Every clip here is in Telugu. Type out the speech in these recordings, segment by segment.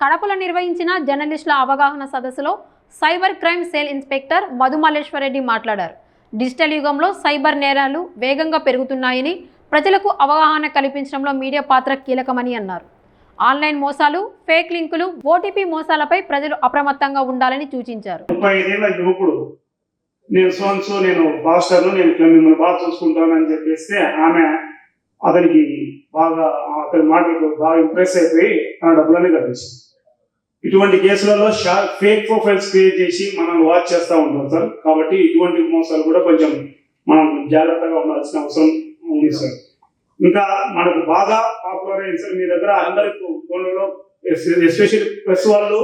కడపలో నిర్వహించిన జర్నలిస్టుల అవగాహన సదస్సులో cyber crime cell inspector Madhumalleshwar Reddy మాట్లాడారు. డిజిటల్ యుగంలో సైబర్ నేరాలు వేగంగా పెరుగుతున్నాయని, ప్రజలకు అవగాహన కల్పించడంలో మీడియా పాత్ర కీలకమని అన్నారు. ఆన్లైన్ మోసాలు, ఫేక్ లింకులు, ఓటీపీ మోసాలపై ప్రజలు అప్రమత్తంగా ఉండాలని సూచించారు. 35 ఏళ్ల యువకుడు నేను పాస్టర్ను, నేను మిమ్మల్ని బాగా చూసుకుంటానని చెప్పేస్తే ఆమె అతనికి అతని మాటలకు బాగా ఇంప్రెస్ అయిపోయి తన డబ్బులన్నీ కట్టించింది. ఇటువంటి కేసులలో ఫేక్ ప్రొఫైల్స్ క్రియేట్ చేసి మనం వాచ్ చేస్తూ ఉంటాం సార్. కాబట్టి ఇటువంటి మోసాలు కూడా కొంచెం మనం జాగ్రత్తగా ఉండాల్సిన అవసరం ఉంది సార్. ఇంకా మనకు బాగా పాపులర్ అయింది సార్, మీ దగ్గర అందరి ఫోన్లలో ఎస్పెషల్లీ ప్రెస్ వాళ్ళు,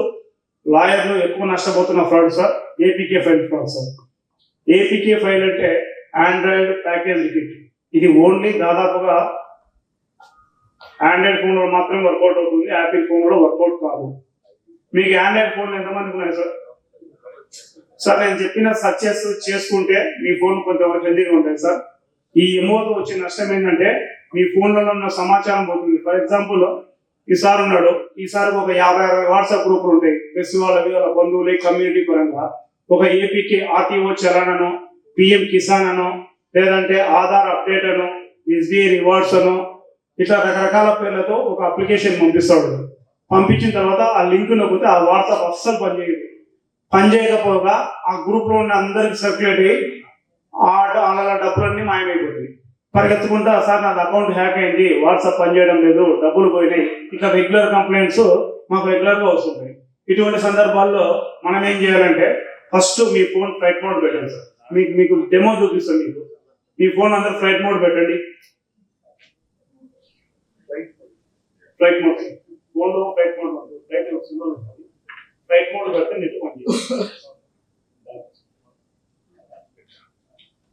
లాయర్లు ఎక్కువ నష్టపోతున్న fraud sir APK file fraud sir. APK file అంటే ఆండ్రాయిడ్ ప్యాకేజ్ కిట్. ఇది ఓన్లీ దాదాపుగా ఆండ్రాయిడ్ ఫోన్లో మాత్రమే వర్కౌట్ అవుతుంది, యాపిల్ ఫోన్లో వర్కౌట్ కాదు. మీకు ఆండ్రాయిడ్ ఫోన్లు ఎంతమందికి ఉన్నాయి సార్? సార్ నేను చెప్పిన సక్సెస్ చేసుకుంటే మీ ఫోన్ కొంతవరకు హెల్దీగా ఉంటాయి సార్. ఈ ఎమోతో వచ్చే నష్టం ఏంటంటే మీ ఫోన్లలో ఉన్న సమాచారం పోతుంది. ఫర్ ఎగ్జాంపుల్ ఈసారి ఉన్నాడు, ఈసారి ఒక 50-60 వాట్సాప్ గ్రూపులు ఉంటాయి. ప్రెస్ వాళ్ళవి, వాళ్ళ బంధువులు, కమ్యూనిటీ పరంగా ఒక ఏపీకే ఆర్టీఓ చలాన్ అనో, పిఎం కిసాన్ అనో, లేదంటే ఆధార్ అప్డేట్ అనో, ఎస్బీఐ రివార్డ్స్ అనో, ఇట్లా రకరకాల పేర్లతో ఒక అప్లికేషన్ పంపిస్తాడు. పంపించిన తర్వాత ఆ లింక్ నొక్కితే ఆ వాట్సాప్ అస్సలు పనిచేయకపోగా ఆ గ్రూప్ లో ఉన్న అందరికి సర్క్యులేట్ అయ్యి అలా డబ్బులన్నీ మాయమైపోతాయి. పరిగెత్తుకుంటా సార్ నాది అకౌంట్ హ్యాక్ అయింది, వాట్సాప్ పనిచేయడం లేదు, డబ్బులు పోయినాయి, ఇట్లా రెగ్యులర్ కంప్లైంట్స్ మాకు రెగ్యులర్ గా వస్తుంటాయి. ఇటువంటి సందర్భాల్లో మనం ఏం చేయాలంటే ఫస్ట్ మీ ఫోన్ ఫ్లైట్ మోడ్ పెట్టండి సార్. మీకు డెమో చూపిస్తాను. మీ ఫోన్ అందరూ ఫ్లైట్ మోడ్ పెట్టండి. ఫ్లైట్ మోడ్ ఫోన్లో ఫ్లైట్ మోడ్ ఫ్లైట్ మోడ్ పెడితే నెట్టుకోండి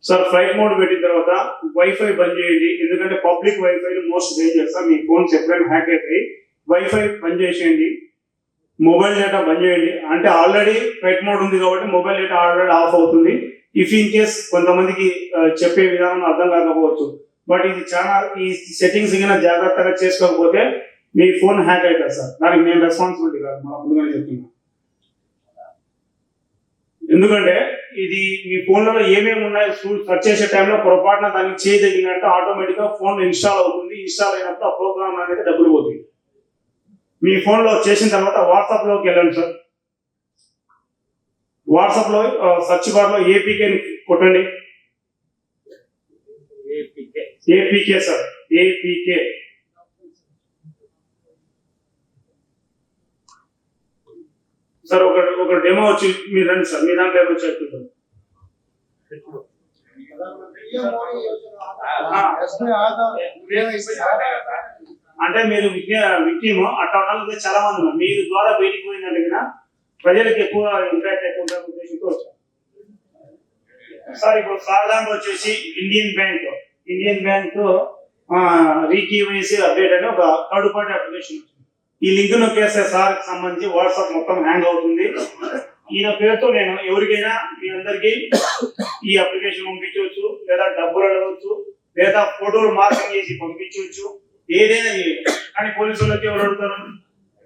సార్. ఫ్లైట్ మోడ్ పెట్టిన తర్వాత వైఫై బంద్ చేయండి, ఎందుకంటే public wifi most danger sir. మీ ఫోన్స్ ఎప్పుడైనా హ్యాక్ అవుతాయి. వైఫై బంద్ చేసేయండి, మొబైల్ డేటా బంద్ చేయండి. అంటే ఆల్రెడీ ఫ్లైట్ మోడ్ ఉంది కాబట్టి మొబైల్ డేటా ఆల్రెడీ ఆఫ్ అవుతుంది. ఇఫ్ ఇన్ కేస్ కొంతమందికి చెప్పే విధానం అర్థం కాకపోవచ్చు, బట్ ఇది చాలా ఈ సెట్టింగ్స్ కింద జాగ్రత్తగా చేసుకోకపోతే మీ ఫోన్ హ్యాక్ అవుతుంది సార్. దానికి నేను రెస్పాన్సిబిలిటీ కాదు, మా ముందుగానే చెప్తున్నా. ఎందుకంటే ఇది మీ ఫోన్లలో ఏమేమి ఉన్నాయో సెర్చ్ చేసే టైంలో పొరపాటున దానికి చేయదగినట్టు ఆటోమేటిక్గా ఫోన్ ఇన్స్టాల్ అవుతుంది. ఇన్స్టాల్ అయినప్పుడు ఆ ప్రోగ్రామ్ అనేది డబ్బులు పోతుంది. మీ ఫోన్లో చేసిన తర్వాత వాట్సాప్లోకి వెళ్ళండి సార్. వాట్సాప్లో సర్చ్ బార్లో ఏపీకే కొట్టండి. APK sir, APK. సార్ ఒక డెమో వచ్చి మీరు రండి సార్, మీ దాంట్లో ఏమో చెప్తుంటాం. అంటే మీరు విక్టిమ్ అట్లా ఉండాలి. చాలా మంది ఉన్నారు. మీరు ద్వారా బయటికి పోయిందంటే ప్రజలకు ఎక్కువ ఇంపాక్ట్ ఎక్కువ ఉండే ఉద్దేశంతో వచ్చారు సార్. ఇప్పుడు సాధారణ వచ్చేసి ఇండియన్ బ్యాంక్ రీకేవైసీ అప్డేట్ అని ఒక థర్డ్ పార్టీ అప్లికేషన్ వచ్చింది. ఈ లింక్ నొక్కేస్తే సార్ సంబంధించి వాట్సాప్ మొత్తం హ్యాంగ్ అవుతుంది. ఈయన పేరుతో నేను ఎవరికైనా మీ అందరికీ ఈ అప్లికేషన్ పంపించవచ్చు, లేదా డబ్బులు అడగవచ్చు, లేదా ఫోటోలు మార్కింగ్ చేసి పంపించవచ్చు, ఏదైనా కానీ పోలీసు వాళ్ళకి ఎవరు అడుగుతారు?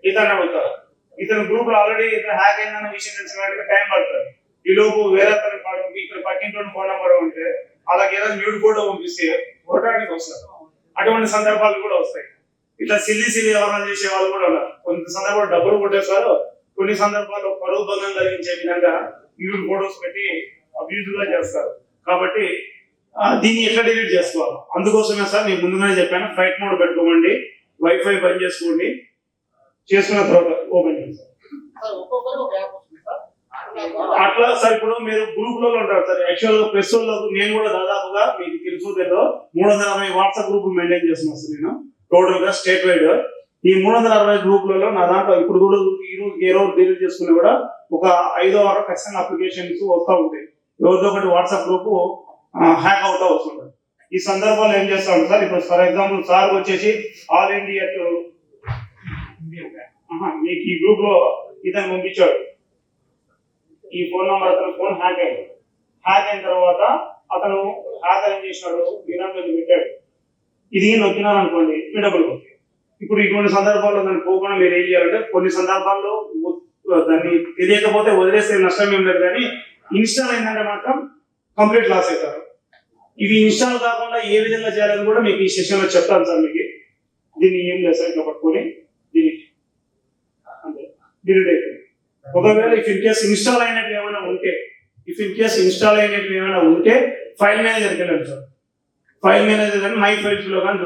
ఇతను అడుగుతారు. ఇతను గ్రూప్ లో ఆల్రెడీ ఇతను హ్యాక్ అయిందన్న విషయం తెలిసిన టైం పడుతుంది. ఈ లోపు వేరే ఇక్కడ పక్కింట్లో ఫోన్ నెంబర్ ఉంటే అలాగే ఏదైనా న్యూడ్ ఫోటో పంపిస్తే కొట్టడానికి వస్తారు. అటువంటి సందర్భాలు కూడా వస్తాయి. ఇట్లా సిల్లి వ్యవహారం చేసే వాళ్ళు కూడా ఉన్నారు. కొన్ని సందర్భాలు డబ్బులు కొట్టేస్తారు, కొన్ని సందర్భాల్లో పరువు భంగం కలిగించే విధంగా న్యూడ్ ఫోటోస్ పెట్టి అబ్యూజ్ గా చేస్తారు. కాబట్టి దీన్ని ఎట్లా డిలీట్ చేసుకోవాలి? అందుకోసమే సార్ నేను ముందుగానే చెప్పాను, ఫ్లైట్ మోడ్ పెట్టుకోండి, వైఫై బంద్ చేసుకోండి, చేసుకున్న తర్వాత ఓపెన్ చేస్తారు. అట్లా సార్ ఇప్పుడు మీరు గ్రూప్ లో ఉంటారు సార్. యాక్చువల్ గా ప్రెస్ లో నేను కూడా దాదాపుగా మీకు తెలుసు 360 వాట్సాప్ గ్రూప్ మెయింటైన్ చేస్తున్నాను సార్ నేను టోటల్ గా స్టేట్ వైడ్. ఈ 360 గ్రూపులలో నా దాంట్లో ఇప్పుడు కూడా ఈ రోజు ఏ రోజు డిలీట్ చేసుకుని కూడా ఒక 5-6 ఖచ్చితంగా అప్లికేషన్స్ వస్తూ ఉంటాయి. రోజు ఒకటి వాట్సాప్ గ్రూప్ హ్యాక్ అవుతా వస్తుంటారు. ఈ సందర్భాల్లో ఏం చేస్తాం సార్, ఇప్పుడు ఫర్ ఎగ్జాంపుల్ సార్ వచ్చేసి ఆల్ ఇండియా మీకు ఈ గ్రూప్ లో ఇతను పంపించాడు, ఈ ఫోన్ నెంబర్ అతను ఫోన్ హ్యాక్ అయింది. హ్యాక్ అయిన తర్వాత అతను హ్యాక్ ఏం చేసినాడు, మీ దాంట్లో పెట్టాడు, ఇది నొక్కినాను అనుకోండి మీ డబ్బులు పోతాయి. ఇప్పుడు ఇటువంటి సందర్భాల్లో దాన్ని పోకుండా మీరు ఏం చేయాలంటే కొన్ని సందర్భాల్లో దాన్ని తెలియకపోతే వదిలేస్తే నష్టం ఏం లేదు, కానీ ఇన్స్టాల్ అయిందంటే మాత్రం కంప్లీట్ లాస్ అవుతారు. ఇది ఇన్స్టాల్ కాకుండా ఏ విధంగా చేయాలని కూడా మీకు ఈ సెషన్ లో చెప్తాను సార్. మీకు దీన్ని ఏం లేదు సార్, ఇట్లా పట్టుకొని దీన్ని అంతే డిలీట్ అయిపోయింది. ఒకవేళ ఇఫ్ ఇన్ కేస్ ఇన్స్టాల్ అయినట్టు ఏమైనా ఉంటే ఫైల్ మేనేజర్కి వెళ్ళండి సార్. ఫైల్ మేనేజర్ కానీ మై ఫైల్స్ లో కానీ